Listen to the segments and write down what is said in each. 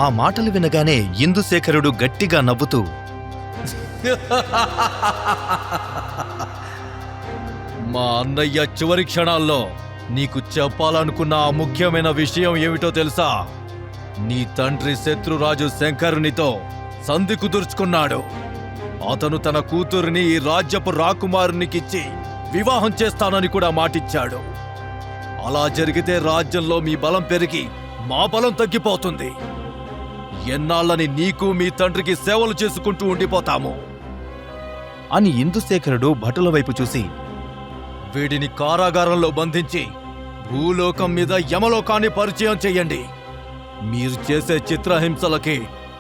ఆ మాటలు వినగానే ఇందుశేఖరుడు గట్టిగా నవ్వుతూ మా అన్నయ్య చివరి క్షణాల్లో నీకు చెప్పాలనుకున్న ఆ ముఖ్యమైన విషయం ఏమిటో తెలుసా? నీ తండ్రి శత్రురాజు శంకరునితో సంధి కుదుర్చుకున్నాడు. అతను తన కూతురిని ఈ రాజ్యపు రాకుమారునికిచ్చి వివాహం చేస్తానని కూడా మాటిచ్చాడు. అలా జరిగితే రాజ్యంలో మీ బలం పెరిగి మా బలం తగ్గిపోతుంది. ఎన్నాళ్ళని నీకు మీ తండ్రికి సేవలు చేసుకుంటూ ఉండిపోతాము అని ఇందుశేఖరుడు భటుల వైపు చూసి, వీడిని కారాగారంలో బంధించి భూలోకం మీద యమలోకాన్ని పరిచయం చెయ్యండి. మీరు చేసే చిత్రహింసలకి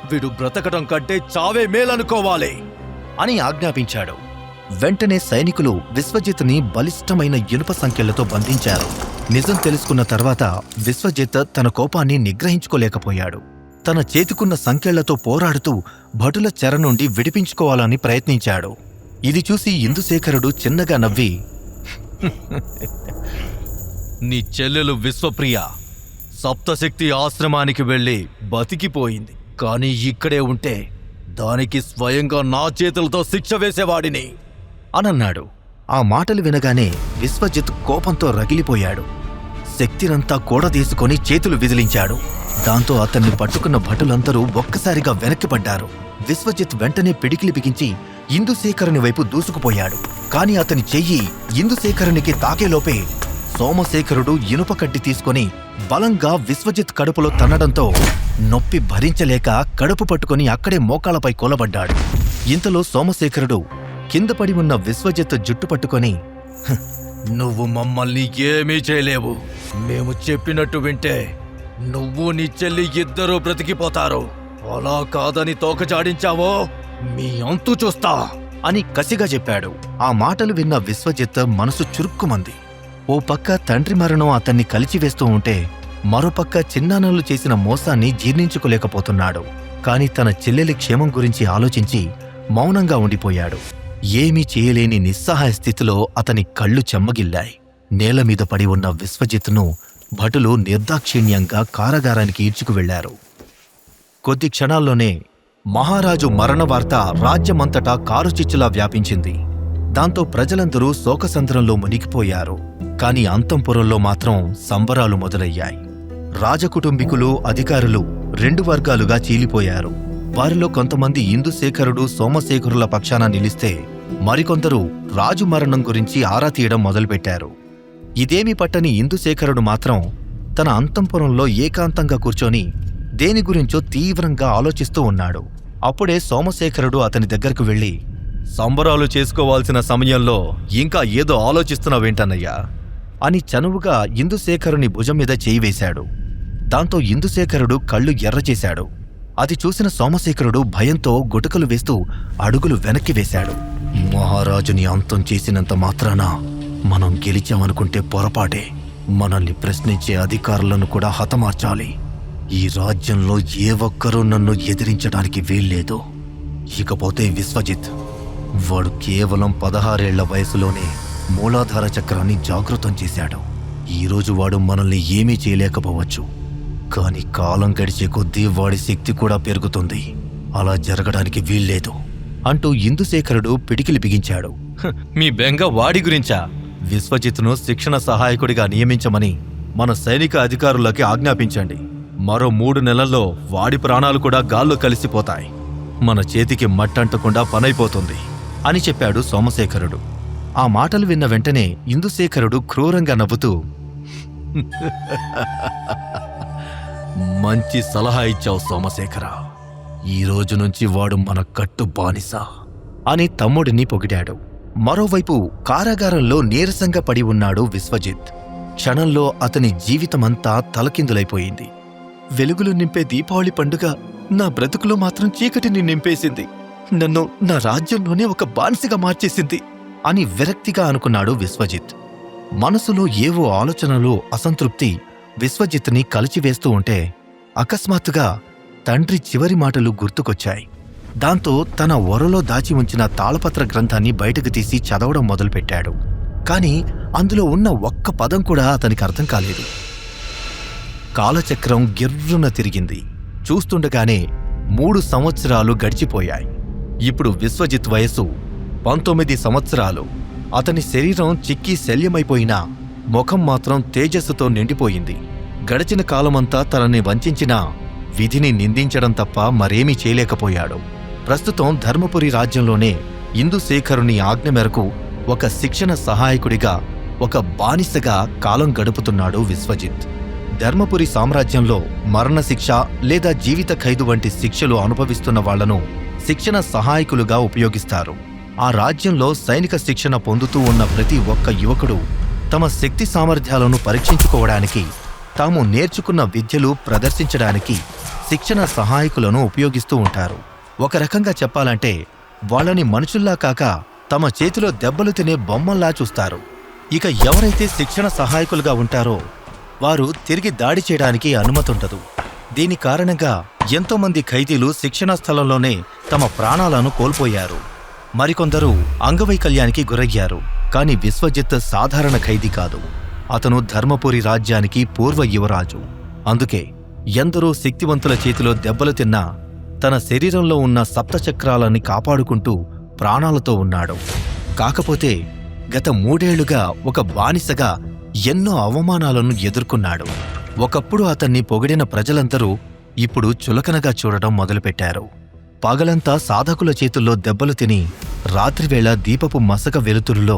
వీడు బ్రతకటం కంటే చావే మేలనుకోవాలి అని ఆజ్ఞాపించాడు. వెంటనే సైనికులు విశ్వజిత్ని బలిష్టమైన ఇనుప సంకెళ్లతో బంధించారు. నిజం తెలుసుకున్న తర్వాత విశ్వజిత్ తన కోపాన్ని నిగ్రహించుకోలేకపోయాడు. తన చేతికున్న సంకెళ్లతో పోరాడుతూ భటుల చెర నుండి విడిపించుకోవాలని ప్రయత్నించాడు. ఇది చూసి ఇందుశేఖరుడు చిన్నగా నవ్వి, నీ చెల్లెలు విశ్వప్రియ సప్తశక్తి ఆశ్రమానికి వెళ్లి బతికిపోయింది. కాని ఇక్కడే ఉంటే దానికి స్వయంగా నా చేతులతో శిక్ష వేసేవాడిని అనన్నాడు. ఆ మాటలు వినగానే విశ్వజిత్ కోపంతో రగిలిపోయాడు. శక్తినంతా కూడదీసుకొని చేతులు విదిలించాడు. దాంతో అతన్ని పట్టుకున్న భటులందరూ ఒక్కసారిగా వెనక్కిపడ్డారు. విశ్వజిత్ వెంటనే పిడికిలి బిగించి ఇందుశేఖరుని వైపు దూసుకుపోయాడు. కాని అతని చెయ్యి ఇందుశేఖరునికి తాకేలోపే సోమశేఖరుడు ఇనుప కడ్డి తీసుకుని బలంగా విశ్వజిత్ కడుపులో తన్నడంతో నొప్పి భరించలేక కడుపు పట్టుకుని అక్కడే మోకాళ్లపై కూలబడ్డాడు. ఇంతలో సోమశేఖరుడు కిందపడి ఉన్న విశ్వజిత్ జుట్టు పట్టుకొని, నువ్వు మమ్మల్ని ఏమీ చేయలేవు. మేము చెప్పినట్టు వింటే నువ్వు నీ చెల్లి ఇద్దరూ బ్రతికిపోతారు. అలా కాదని తోకజాడించావో మీ అంతు చూస్తా అని కసిగా చెప్పాడు. ఆ మాటలు విన్న విశ్వజిత్ మనసు చురుక్కుమంది. ఓ పక్క తండ్రి మరణం అతన్ని కలిచివేస్తూ ఉంటే మరోపక్క చిన్నాన్నలు చేసిన మోసాన్ని జీర్ణించుకోలేకపోతున్నాడు. కాని తన చెల్లెలి క్షేమం గురించి ఆలోచించి మౌనంగా ఉండిపోయాడు. ఏమీ చేయలేని నిస్సహాయ స్థితిలో అతని కళ్ళు చెమ్మగిల్లాయి. నేలమీద పడి ఉన్న విశ్వజిత్ను భటులు నిర్దాక్షిణ్యంగా కారాగారానికి ఈడ్చుకువెళ్లారు. కొద్ది క్షణాల్లోనే మహారాజు మరణ వార్త రాజ్యమంతటా కారుచిచ్చులా వ్యాపించింది. దాంతో ప్రజలందరూ శోకసంద్రంలో మునిగిపోయారు. కాని అంతఃపురంలో మాత్రం సంబరాలు మొదలయ్యాయి. రాజకుటుంబికులు, అధికారులు 2 వర్గాలుగా చీలిపోయారు. వారిలో కొంతమంది ఇందుశేఖరుడు, సోమశేఖరుల పక్షాన నిలిస్తే మరికొందరు రాజు మరణం గురించి ఆరా తీయడం మొదలుపెట్టారు. ఇదేమీ పట్టని ఇందుశేఖరుడు మాత్రం తన అంతఃపురంలో ఏకాంతంగా కూర్చొని దేని గురించో తీవ్రంగా ఆలోచిస్తూ ఉన్నాడు. అప్పుడే సోమశేఖరుడు అతని దగ్గరకు వెళ్లి, సంబరాలు చేసుకోవాల్సిన సమయంలో ఇంకా ఏదో ఆలోచిస్తున్నావేంటన్నయ్యా అని చనువుగా ఇందుశేఖరుని భుజం మీద చేయి వేశాడు. దాంతో ఇందుశేఖరుడు కళ్ళు ఎర్రచేశాడు. అది చూసిన సోమశేఖరుడు భయంతో గుటకలు వేస్తూ అడుగులు వెనక్కి వేశాడు. మహారాజుని అంతం చేసినంత మాత్రాన మనం గెలిచామనుకుంటే పొరపాటే. మనల్ని ప్రశ్నించే అధికారులను కూడా హతమార్చాలి. ఈ రాజ్యంలో ఏ ఒక్కరూ నన్ను ఎదిరించడానికి వీల్లేదు. ఇకపోతే విశ్వజిత్, వాడు కేవలం 16 ఏళ్ల వయసులోనే మూలాధార చక్రాన్ని జాగృతం చేశాడు. ఈరోజు వాడు మనల్ని ఏమీ చేయలేకపోవచ్చు. కాని కాలం గడిచే కొద్దీ వాడి శక్తి కూడా పెరుగుతుంది. అలా జరగడానికి వీల్లేదు అంటూ ఇందుశేఖరుడు పిడికిలి బిగించాడు. మీ బెంగ వాడి గురించా? విశ్వజిత్ను శిక్షణ సహాయకుడిగా నియమించమని మన సైనిక అధికారులకి ఆజ్ఞాపించండి. మరో 3 నెలల్లో వాడి ప్రాణాలు కూడా గాల్లో కలిసిపోతాయి. మన చేతికి మట్టంటకుండా పనైపోతుంది అని చెప్పాడు సోమశేఖరుడు. ఆ మాటలు విన్న వెంటనే ఇందుశేఖరుడు క్రూరంగా నవ్వుతూ, మంచి సలహా ఇచ్చావు సోమశేఖర. ఈ రోజు నుంచి వాడు మన కట్టు బానిస అని తమ్ముడిని పొగిడాడు. మరోవైపు కారాగారంలో నీరసంగా పడి ఉన్నాడు విశ్వజిత్. క్షణంలో అతని జీవితమంతా తలకిందులైపోయింది. వెలుగులు నింపే దీపావళి పండుగ నా బ్రతుకులో మాత్రం చీకటిని నింపేసింది. నన్ను నా రాజ్యంలోనే ఒక బానిసగా మార్చేసింది అని విరక్తిగా అనుకున్నాడు విశ్వజిత్. మనసులో ఏవో ఆలోచనలు, అసంతృప్తి విశ్వజిత్ని కలిచివేస్తూ ఉంటే అకస్మాత్తుగా తండ్రి చివరి మాటలు గుర్తుకొచ్చాయి. దాంతో తన ఒరలో దాచి ఉంచిన తాళపత్ర గ్రంథాన్ని బయటకు తీసి చదవడం మొదలుపెట్టాడు. కాని అందులో ఉన్న ఒక్క పదం కూడా అతనికి అర్థం కాలేదు. కాలచక్రం గిర్రున తిరిగింది. చూస్తుండగానే 3 సంవత్సరాలు గడిచిపోయాయి. ఇప్పుడు విశ్వజిత్ వయసు 19 సంవత్సరాలు. అతని శరీరం చిక్కి శల్యమైపోయినా ముఖం మాత్రం తేజస్సుతో నిండిపోయింది. గడిచిన కాలమంతా తనని వంచిన విధిని నిందించడం తప్ప మరేమీ చేయలేకపోయాడు. ప్రస్తుతం ధర్మపురి రాజ్యంలోనే ఇందుశేఖరుని ఆజ్ఞ మేరకు ఒక శిక్షణ సహాయకుడిగా, ఒక బానిసగా కాలం గడుపుతున్నాడు విశ్వజిత్. ధర్మపురి సామ్రాజ్యంలో మరణశిక్ష లేదా జీవిత ఖైదు వంటి శిక్షలు అనుభవిస్తున్న వాళ్లను శిక్షణ సహాయకులుగా ఉపయోగిస్తారు. ఆ రాజ్యంలో సైనిక శిక్షణ పొందుతూ ఉన్న ప్రతి ఒక్క యువకుడు తమ శక్తి సామర్థ్యాలను పరీక్షించుకోవడానికి, తాము నేర్చుకున్న విద్యలు ప్రదర్శించడానికి శిక్షణ సహాయకులను ఉపయోగిస్తూ ఉంటారు. ఒక రకంగా చెప్పాలంటే వాళ్ళని మనుషుల్లా కాక తమ చేతిలో దెబ్బలు తినే బొమ్మల్లా చూస్తారు. ఇక ఎవరైతే శిక్షణ సహాయకులుగా ఉంటారో వారు తిరిగి దాడి చేయడానికి అనుమతుండదు. దీని కారణంగా ఎంతోమంది ఖైదీలు శిక్షణా స్థలంలోనే తమ ప్రాణాలను కోల్పోయారు. మరికొందరు అంగవైకల్యానికి గురయ్యారు. కాని విశ్వజిత్ సాధారణ ఖైదీ కాదు. అతను ధర్మపురి రాజ్యానికి పూర్వ యువరాజు. అందుకే ఎందరో శక్తివంతుల చేతిలో దెబ్బలు తిన్నా తన శరీరంలో ఉన్న సప్తచక్రాలని కాపాడుకుంటూ ప్రాణాలతో ఉన్నాడు. కాకపోతే గత 3 ఏళ్లుగా ఒక బానిసగా ఎన్నో అవమానాలను ఎదుర్కొన్నాడు. ఒకప్పుడు అతన్ని పొగిడిన ప్రజలందరూ ఇప్పుడు చులకనగా చూడడం మొదలుపెట్టారు. పగలంతా సాధకుల చేతుల్లో దెబ్బలు తిని రాత్రివేళ దీపపు మసక వెలుతురులో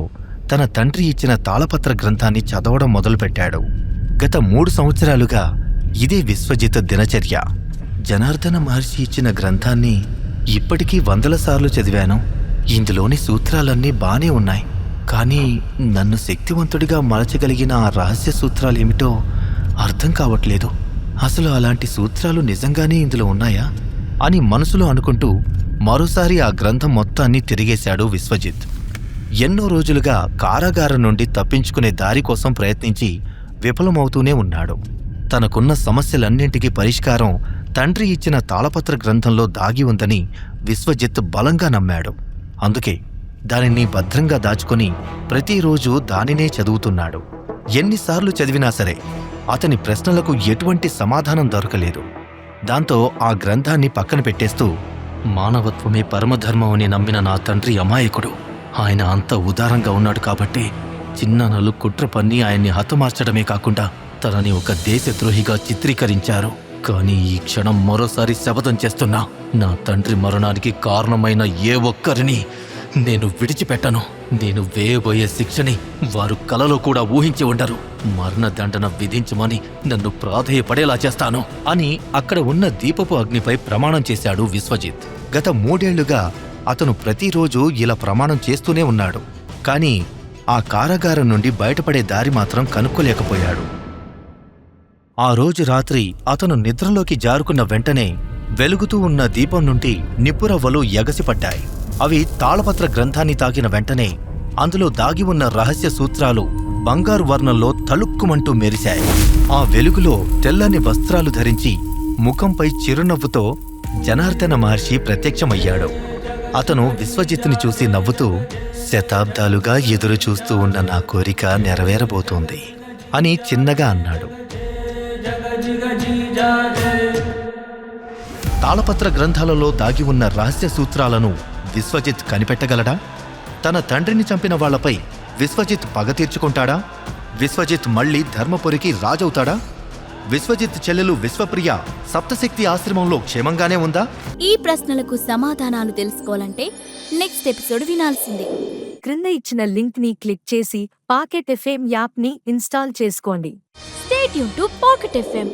తన తండ్రి ఇచ్చిన తాళపత్ర గ్రంథాన్ని చదవడం మొదలుపెట్టాడు. గత 3 సంవత్సరాలుగా ఇదే విశ్వజిత్ దినచర్య. జనార్దన మహర్షి ఇచ్చిన గ్రంథాన్ని ఇప్పటికీ 100 సార్లు చదివాను. ఇందులోని సూత్రాలన్నీ బానే ఉన్నాయి. కానీ నన్ను శక్తివంతుడిగా మలచగలిగిన ఆ రహస్య సూత్రాలేమిటో అర్థం కావట్లేదు. అసలు అలాంటి సూత్రాలు నిజంగానే ఇందులో ఉన్నాయా అని మనసులో అనుకుంటూ మరోసారి ఆ గ్రంథం మొత్తాన్ని తిరిగేశాడు విశ్వజిత్. ఎన్నో రోజులుగా కారాగారం నుండి తప్పించుకునే దారి కోసం ప్రయత్నించి విఫలమవుతూనే ఉన్నాడు. తనకున్న సమస్యలన్నింటికీ పరిష్కారం తండ్రి ఇచ్చిన తాళపత్ర గ్రంథంలో దాగి ఉందని విశ్వజిత్ బలంగా నమ్మాడు. అందుకే దానిని భద్రంగా దాచుకుని ప్రతిరోజు దానినే చదువుతున్నాడు. ఎన్నిసార్లు చదివినా సరే అతని ప్రశ్నలకు ఎటువంటి సమాధానం దొరకలేదు. దాంతో ఆ గ్రంథాన్ని పక్కన పెట్టేస్తూ, మానవత్వమే పరమధర్మం అని నమ్మిన నా తండ్రి అమాయకుడు. ఆయన అంత ఉదారంగా ఉన్నాడు కాబట్టి చిన్ననలు కుట్ర పన్ని ఆయన్ని హతమార్చడమే కాకుండా తనని ఒక దేశద్రోహిగా చిత్రీకరించారు. కానీ ఈ క్షణం మరోసారి శపథం చేస్తున్నా, నా తండ్రి మరణానికి కారణమైన ఏ ఒక్కరిని నేను విడిచిపెట్టను. నేను వేయబోయే శిక్షని వారు కలలో కూడా ఊహించి ఉండరు. మరణదండన విధించమని నన్ను ప్రాధేయపడేలా చేస్తాను అని అక్కడ ఉన్న దీపపు అగ్నిపై ప్రమాణం చేశాడు విశ్వజిత్. గత 3 ఏళ్లుగా అతను ప్రతిరోజూ ఇలా ప్రమాణం చేస్తూనే ఉన్నాడు. కానీ ఆ కారాగారం నుండి బయటపడే దారి మాత్రం కనుక్కోలేకపోయాడు. ఆ రోజు రాత్రి అతను నిద్రలోకి జారుకున్న వెంటనే వెలుగుతూ ఉన్న దీపం నుండి నిప్పురవ్వలు ఎగసిపడ్డాయి. అవి తాళపత్ర గ్రంథాన్ని తాకిన వెంటనే అందులో దాగి ఉన్న రహస్య సూత్రాలు బంగారు వర్ణంలో తళుక్కుమంటూ మెరిశాయి. ఆ వెలుగులో తెల్లని వస్త్రాలు ధరించి ముఖంపై చిరునవ్వుతో జనార్దన మహర్షి ప్రత్యక్షమయ్యాడు. అతను విశ్వజిత్ని చూసి నవ్వుతూ, శతాబ్దాలుగా ఎదురు చూస్తూ ఉన్న నా కోరిక నెరవేరబోతోంది అని చిన్నగా అన్నాడు. తాళపత్ర గ్రంథాలలో దాగి ఉన్న రహస్య సూత్రాలను విశ్వజిత్ కనిపెట్టగలడా? తన తండ్రిని చంపిన వాళ్లపై విశ్వజిత్ పగ తీర్చుకుంటాడా? విశ్వజిత్ మళ్లీ ధర్మపురికి రాజవుతాడా? విశ్వజిత్ చెల్లెలు విశ్వప్రియ సప్తశక్తి ఆశ్రమంలో క్షేమంగానే ఉందా? ఈ ప్రశ్నలకు సమాధానాలు తెలుసుకోవాలంటే నెక్స్ట్ ఎపిసోడ్ వినాల్సిందే. క్రింద ఇచ్చిన లింక్ ని క్లిక్ చేసి పాకెట్ ఎఫ్ఎం యాప్ ని ఇన్స్టాల్ చేసుకోండి. Stay tuned to Pocket FM.